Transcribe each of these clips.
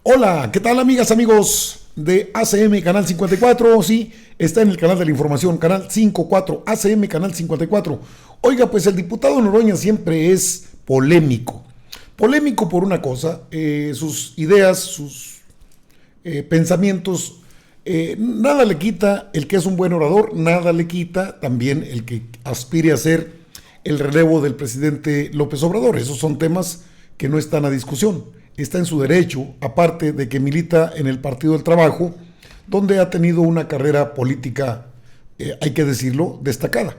Hola, ¿qué tal amigas, amigos de ACM Canal 54? Sí, está en el canal de la información, Canal 54, ACM Canal 54. Oiga, pues el diputado Noroña siempre es polémico. Polémico por una cosa, sus ideas, sus pensamientos, nada le quita el que es un buen orador, nada le quita también el que aspire a ser el relevo del presidente López Obrador. Esos son temas que no están a discusión. Está en su derecho, aparte de que milita en el Partido del Trabajo, donde ha tenido una carrera política, hay que decirlo, destacada.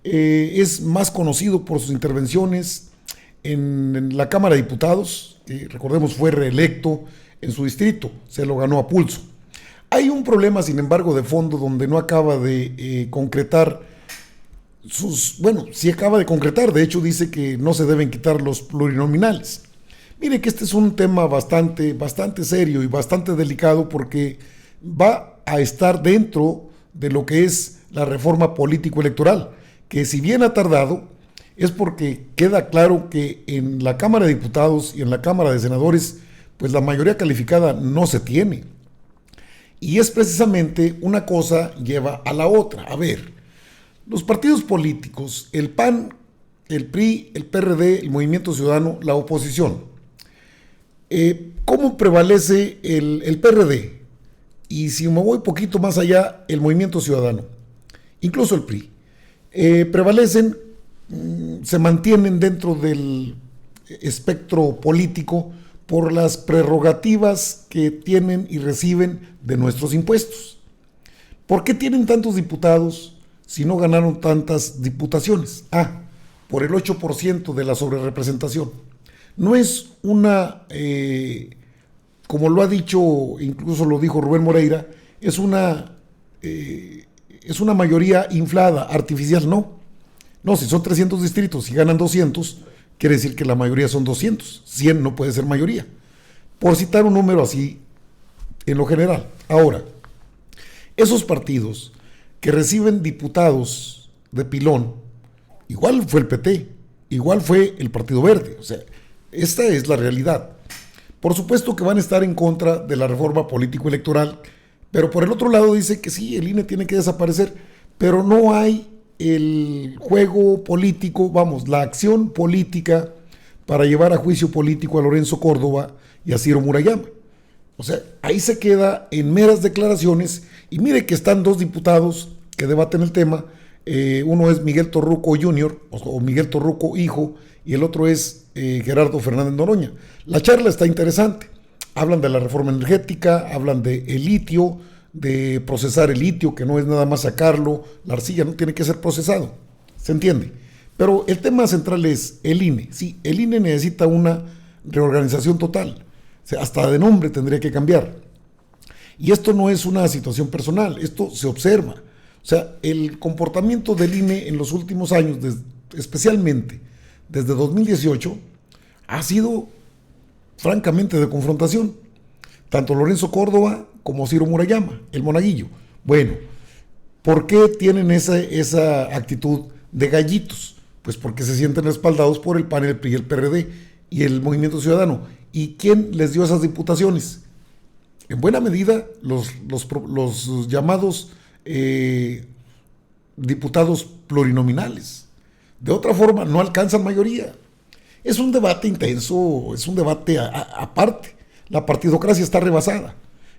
Es más conocido por sus intervenciones en la Cámara de Diputados, que recordemos fue reelecto en su distrito, se lo ganó a pulso. Hay un problema, sin embargo, de fondo, donde no acaba de concretar sí acaba de concretar, de hecho dice que no se deben quitar los plurinominales. Mire que este es un tema bastante serio y bastante delicado porque va a estar dentro de lo que es la reforma político-electoral, que si bien ha tardado, es porque queda claro que en la Cámara de Diputados y en la Cámara de Senadores, pues la mayoría calificada no se tiene. Y es precisamente una cosa lleva a la otra. A ver, los partidos políticos, el PAN, el PRI, el PRD, el Movimiento Ciudadano, la oposición, ¿cómo prevalece el PRD? Y si me voy poquito más allá, el Movimiento Ciudadano, incluso el PRI, prevalecen, se mantienen dentro del espectro político por las prerrogativas que tienen y reciben de nuestros impuestos. ¿Por qué tienen tantos diputados si no ganaron tantas diputaciones? Por el 8% de la sobrerepresentación. No es una, como lo ha dicho, incluso lo dijo Rubén Moreira, es una mayoría inflada, artificial, no. No, si son 300 distritos y ganan 200, quiere decir que la mayoría son 200. 100 no puede ser mayoría. Por citar un número así en lo general. Ahora, esos partidos que reciben diputados de pilón, igual fue el PT, igual fue el Partido Verde, o sea, esta es la realidad. Por supuesto que van a estar en contra de la reforma político-electoral, pero por el otro lado dice que sí, el INE tiene que desaparecer, pero no hay el juego político, vamos, la acción política para llevar a juicio político a Lorenzo Córdoba y a Ciro Murayama. O sea, ahí se queda en meras declaraciones y mire que están dos diputados que debaten el tema. Uno es Miguel Torruco Jr. o Miguel Torruco hijo y el otro es Gerardo Fernández Noroña. La charla está interesante. Hablan de la reforma energética, hablan de el litio, de procesar el litio, que no es nada más sacarlo, la arcilla no tiene que ser procesado, ¿se entiende? Pero el tema central es el INE. Sí, el INE necesita una reorganización total, o sea, hasta de nombre tendría que cambiar. Y esto no es una situación personal, esto se observa. O sea, el comportamiento del INE en los últimos años, especialmente desde 2018, ha sido francamente de confrontación. Tanto Lorenzo Córdoba como Ciro Murayama, el monaguillo. Bueno, ¿por qué tienen esa actitud de gallitos? Pues porque se sienten respaldados por el PAN, el PRI, el PRD y el Movimiento Ciudadano. ¿Y quién les dio esas diputaciones? En buena medida, los llamados diputados plurinominales. De otra forma, no alcanzan mayoría. Es un debate intenso, es un debate aparte. La partidocracia está rebasada.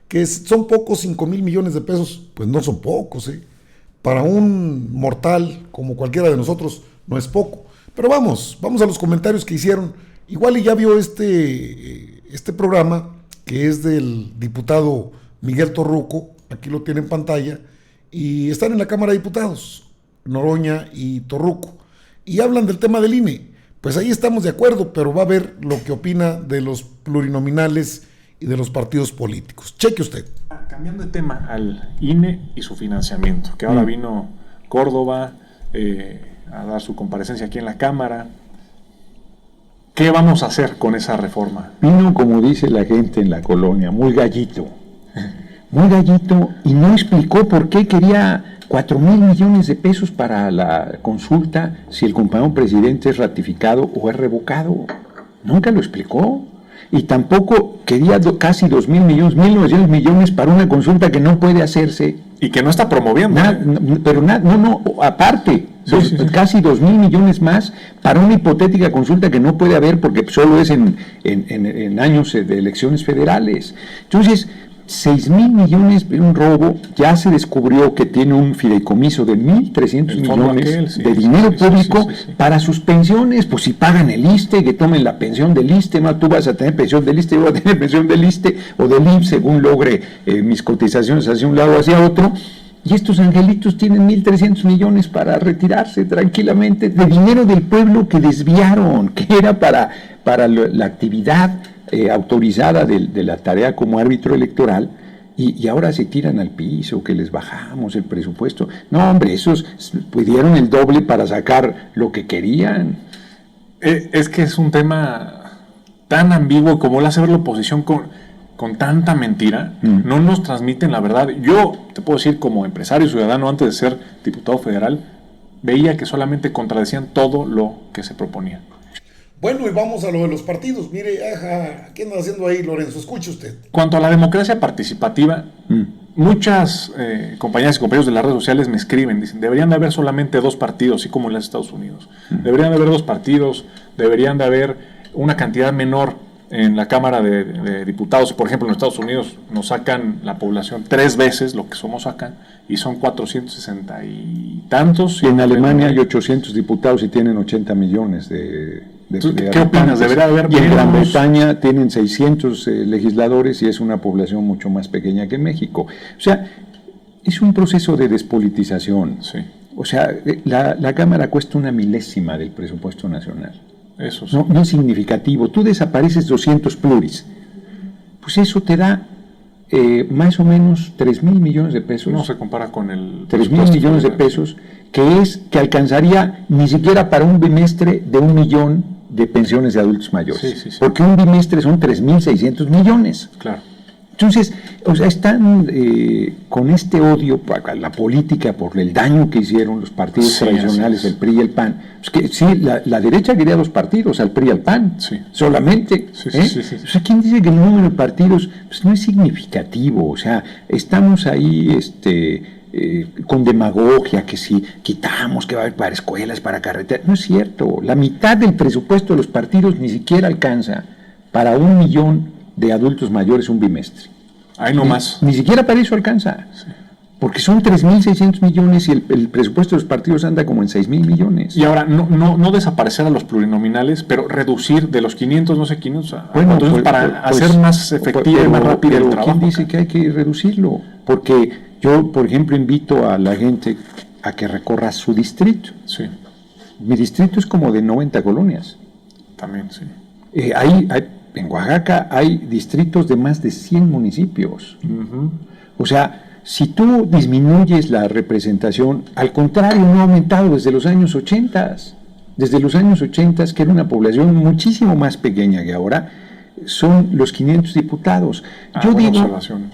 Que son pocos 5,000 millones de pesos, pues no son pocos, ¿eh? Para un mortal como cualquiera de nosotros no es poco. Pero vamos a los comentarios que hicieron. Igual y ya vio este programa, que es del diputado Miguel Torruco, aquí lo tiene en pantalla, y están en la Cámara de Diputados, Noroña y Torruco, y hablan del tema del INE. Pues ahí estamos de acuerdo, pero va a ver lo que opina de los plurinominales y de los partidos políticos. Cheque usted. Cambiando de tema al INE y su financiamiento, que ahora vino Córdoba a dar su comparecencia aquí en la Cámara. ¿Qué vamos a hacer con esa reforma? Vino, como dice la gente en la colonia, muy gallito, y no explicó por qué quería 4,000 millones de pesos para la consulta si el compañero presidente es ratificado o es revocado. Nunca lo explicó. y tampoco quería casi 2,000 millones, 1,900 millones para una consulta que no puede hacerse. Y que no está promoviendo. Aparte, Sí. casi 2,000 millones más para una hipotética consulta que no puede haber porque solo es en años de elecciones federales. Entonces, 6,000 millones de un robo. Ya se descubrió que tiene un fideicomiso de 1,300 millones de dinero público para sus pensiones. Pues si pagan el ISSSTE, que tomen la pensión del ISSSTE, más tú vas a tener pensión del ISSSTE, yo voy a tener pensión del ISSSTE o del IMSS, según logre mis cotizaciones hacia un lado o hacia otro. Y estos angelitos tienen 1,300 millones para retirarse tranquilamente de dinero del pueblo que desviaron, que era para la actividad autorizada de la tarea como árbitro electoral, y ahora se tiran al piso, que les bajamos el presupuesto. No, hombre, esos pidieron el doble para sacar lo que querían. Es que es un tema tan ambiguo como lo hace ver la oposición con tanta mentira. No nos transmiten la verdad. Yo te puedo decir, como empresario ciudadano, antes de ser diputado federal, veía que solamente contradecían todo lo que se proponía. Bueno, y vamos a lo de los partidos. Mire, ¿qué anda haciendo ahí, Lorenzo? Escuche usted. Cuanto a la democracia participativa, muchas compañeras y compañeros de las redes sociales me escriben, dicen, deberían de haber solamente 2 partidos, así como en los Estados Unidos. Deberían de haber 2 partidos, deberían de haber una cantidad menor en la Cámara de Diputados. Por ejemplo, en los Estados Unidos nos sacan la población 3 veces lo que somos acá, y son 460 y tantos. Y en Alemania hay 800 diputados y tienen 80 millones de ¿Qué opinas? ¿Debería haber y en Gran Bretaña tienen 600 legisladores y es una población mucho más pequeña que México. O sea, es un proceso de despolitización. Sí. O sea, la Cámara cuesta 1/1000 del presupuesto nacional. Eso sí. No es significativo. Tú desapareces 200 pluris. Pues eso te da más o menos 3,000 millones de pesos. No se compara con el 3,000 millones de pesos, que alcanzaría ni siquiera para un bimestre de 1 millón de pensiones de adultos mayores. Sí. Porque un bimestre son 3,600 millones. Claro. Entonces, o sea, están con este odio para la política por el daño que hicieron los partidos tradicionales, el PRI y el PAN. Pues que, sí, la derecha quería 2 partidos, al PRI y al PAN, solamente. Sí. O sea, ¿quién dice que el número de partidos pues, no es significativo? O sea, estamos ahí con demagogia, que si quitamos, que va a haber para escuelas, para carreteras. No es cierto. La mitad del presupuesto de los partidos ni siquiera alcanza para 1 millón de adultos mayores un bimestre. Ahí no más. Ni siquiera para eso alcanza. Sí. Porque son 3,600 millones y el presupuesto de los partidos anda como en 6,000 millones. Y ahora, no desaparecer a los plurinominales, pero reducir de los 500, no sé, 500 a bueno, entonces para hacer más efectiva y más rápida el trabajo. ¿Quién dice que hay que reducirlo? Porque yo, por ejemplo, invito a la gente a que recorra su distrito. Sí. Mi distrito es como de 90 colonias. También, sí. En Oaxaca hay distritos de más de 100 municipios. O sea, si tú disminuyes la representación, al contrario, no ha aumentado desde los años 80. Desde los años 80, que era una población muchísimo más pequeña que ahora, son los 500 diputados. Buena observación.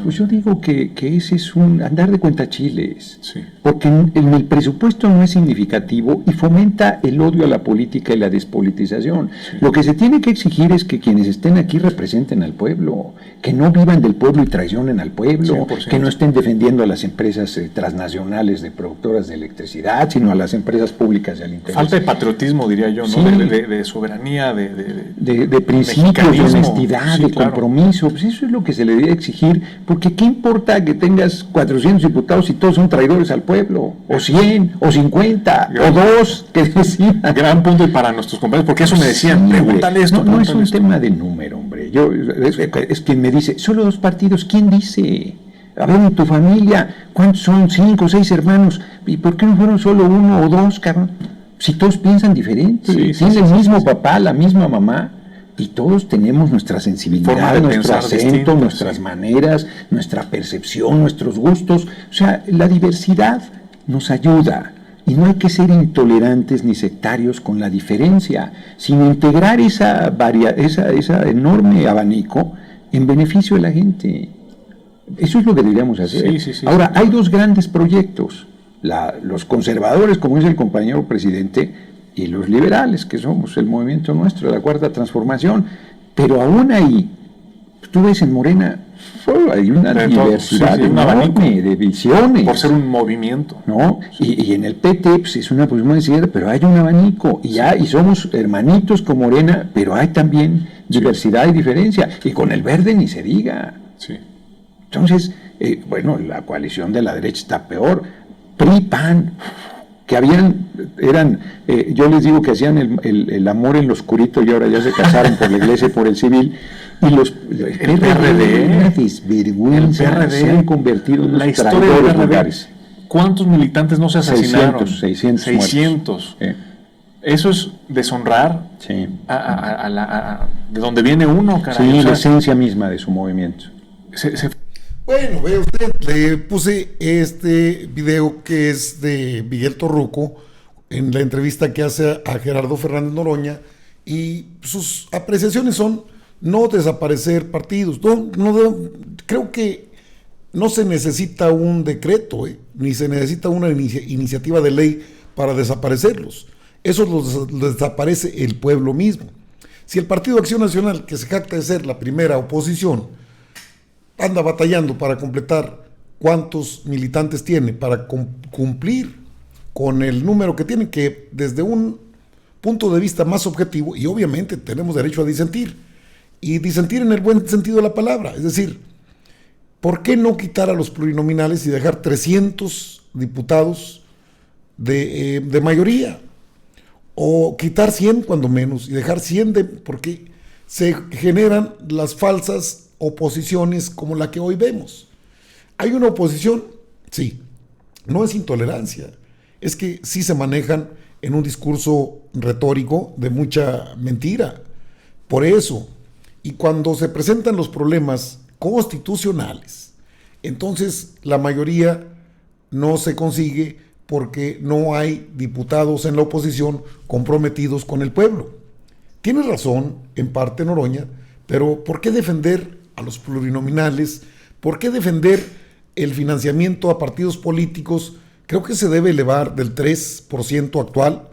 Pues yo digo que ese es un andar de cuentachiles. Sí. Porque en el presupuesto no es significativo y fomenta el odio a la política y la despolitización. Sí. Lo que se tiene que exigir es que quienes estén aquí representen al pueblo, que no vivan del pueblo y traicionen al pueblo, 100%. Que no estén defendiendo a las empresas transnacionales de productoras de electricidad, sino a las empresas públicas y al interés. Falta de patriotismo, diría yo, ¿no? Sí. De soberanía, de principios, de honestidad, de compromiso. Pues eso es lo que se le debe exigir, porque ¿qué importa que tengas 400 diputados si todos son traidores al pueblo? O 100, o 50, o 2, que decían. Gran punto y para nuestros compañeros, porque eso me decían, pregúntale esto. No es un tema de número, hombre. Es quien me dice, solo 2 partidos, ¿quién dice? A ver, en tu familia, ¿cuántos son? 5 o 6 hermanos. ¿Y por qué no fueron solo 1 o 2, cabrón? Si todos piensan diferente, tienen el mismo papá, la misma mamá. Y todos tenemos nuestra sensibilidad, nuestro acento, nuestras maneras, nuestra percepción, nuestros gustos. O sea, la diversidad nos ayuda. Y no hay que ser intolerantes ni sectarios con la diferencia, sino integrar esa enorme abanico en beneficio de la gente. Eso es lo que deberíamos hacer. Sí. Ahora, hay 2 grandes proyectos. Los conservadores, como dice el compañero presidente, y los liberales, que somos el movimiento nuestro, de la Cuarta Transformación, Pero aún ahí, tú ves en Morena, hay una diversidad un abanico de visiones. por ser un movimiento. ¿No? Y en el PT pues, es una posición muy cierta, pero hay un abanico, y somos hermanitos con Morena, pero hay también diversidad y diferencia, y con el Verde ni se diga. Sí. Entonces, bueno, la coalición de la derecha está peor. PRI, PAN, que yo les digo que hacían el amor en lo oscurito y ahora ya se casaron por la iglesia y por el civil, y el PRD, una desvergüenza, se han convertido en la unos historia traidores del PRD. vulgares. ¿Cuántos militantes no se asesinaron? 600. Eso es deshonrar Sí. de donde viene uno, caray. Sí, O sea, la esencia misma de su movimiento. Bueno, ve usted, le puse este video que es de Miguel Torruco en la entrevista que hace a Gerardo Fernández Noroña, y sus apreciaciones son no desaparecer partidos. Creo que no se necesita un decreto, ni se necesita una iniciativa de ley para desaparecerlos. Eso los desaparece el pueblo mismo. Si el Partido Acción Nacional, que se jacta de ser la primera oposición, anda batallando para completar cuántos militantes tiene, para cumplir con el número que tiene, que desde un punto de vista más objetivo, y obviamente tenemos derecho a disentir, y disentir en el buen sentido de la palabra, es decir, ¿por qué no quitar a los plurinominales y dejar 300 diputados de mayoría? O quitar 100 cuando menos, y dejar 100 porque se generan las falsas oposiciones como la que hoy vemos. ¿Hay una oposición? Sí. No es intolerancia, es que sí se manejan en un discurso retórico de mucha mentira. Por eso, y cuando se presentan los problemas constitucionales, entonces la mayoría no se consigue porque no hay diputados en la oposición comprometidos con el pueblo. Tiene razón, en parte, Noroña, pero ¿por qué defender a los plurinominales? ¿Por qué defender el financiamiento a partidos políticos? Creo que se debe elevar del 3% actual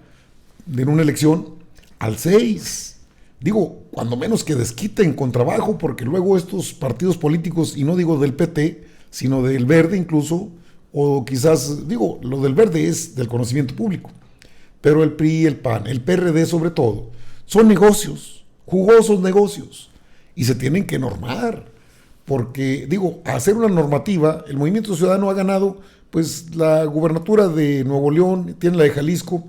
en una elección al 6%. Digo, cuando menos que desquiten con trabajo, porque luego estos partidos políticos, y no digo del PT, sino del Verde incluso, o quizás, digo, lo del Verde es del conocimiento público, pero el PRI, el PAN, el PRD sobre todo, son negocios, jugosos negocios, y se tienen que normar, porque, digo, hacer una normativa, el Movimiento Ciudadano ha ganado, pues, la gubernatura de Nuevo León, tiene la de Jalisco,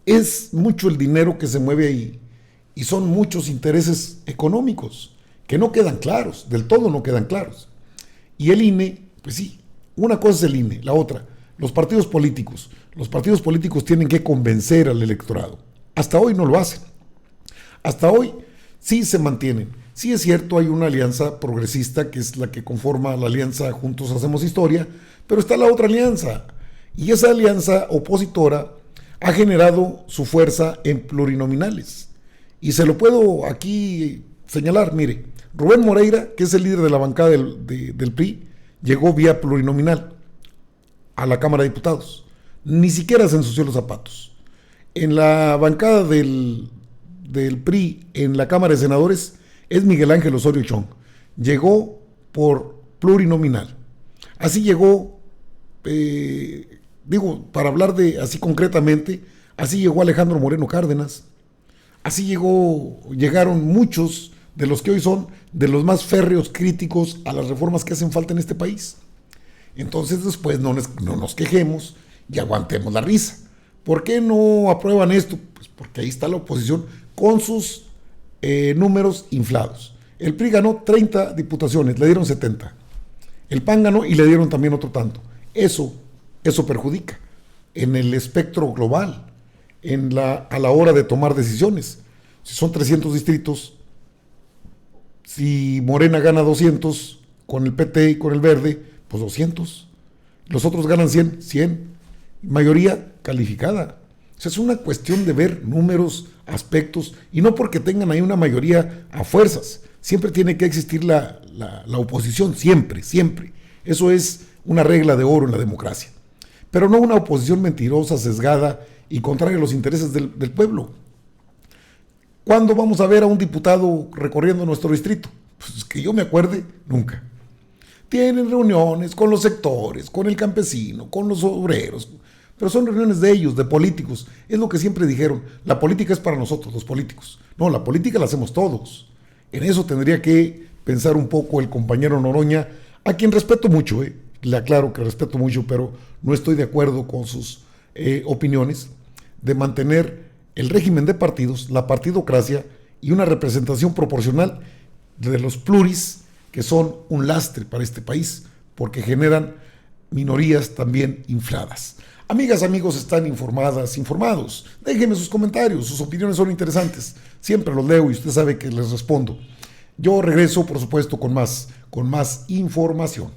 es mucho el dinero que se mueve ahí, y son muchos intereses económicos, que no quedan claros, del todo no quedan claros, y el INE, pues sí, una cosa es el INE, la otra, los partidos políticos tienen que convencer al electorado. Hasta hoy no lo hacen. Hasta hoy sí se mantienen. Sí es cierto, hay una alianza progresista que es la que conforma la alianza Juntos Hacemos Historia, pero está la otra alianza. Y esa alianza opositora ha generado su fuerza en plurinominales. Y se lo puedo aquí señalar, mire, Rubén Moreira, que es el líder de la bancada del PRI, llegó vía plurinominal a la Cámara de Diputados. Ni siquiera se ensució los zapatos. En la bancada del PRI, en la Cámara de Senadores, es Miguel Ángel Osorio Chong. Llegó por plurinominal. Así llegó, para hablar de así concretamente, así llegó Alejandro Moreno Cárdenas. Así llegaron muchos de los que hoy son de los más férreos críticos a las reformas que hacen falta en este país. Entonces después no nos quejemos y aguantemos la risa. ¿Por qué no aprueban esto? Pues porque ahí está la oposición con sus números inflados. El PRI ganó 30 diputaciones, le dieron 70. El PAN ganó y le dieron también otro tanto. Eso perjudica en el espectro global, a la hora de tomar decisiones. Si son 300 distritos, si Morena gana 200 con el PT y con el Verde, pues 200. Los otros ganan 100. Mayoría calificada. O sea, es una cuestión de ver números, aspectos, y no porque tengan ahí una mayoría a fuerzas. Siempre tiene que existir la oposición, siempre. Eso es una regla de oro en la democracia. Pero no una oposición mentirosa, sesgada y contraria a los intereses del pueblo. ¿Cuándo vamos a ver a un diputado recorriendo nuestro distrito? Pues que yo me acuerde, nunca. Tienen reuniones con los sectores, con el campesino, con los obreros, pero son reuniones de ellos, de políticos. Es lo que siempre dijeron, la política es para nosotros, los políticos. No, la política la hacemos todos. En eso tendría que pensar un poco el compañero Noroña, a quien respeto mucho, le aclaro que respeto mucho, pero no estoy de acuerdo con sus opiniones, de mantener el régimen de partidos, la partidocracia y una representación proporcional de los pluris, que son un lastre para este país, porque generan minorías también infladas. Amigas, amigos, están informadas, informados. Déjenme sus comentarios, sus opiniones son interesantes. Siempre los leo y usted sabe que les respondo. Yo regreso, por supuesto, con más información.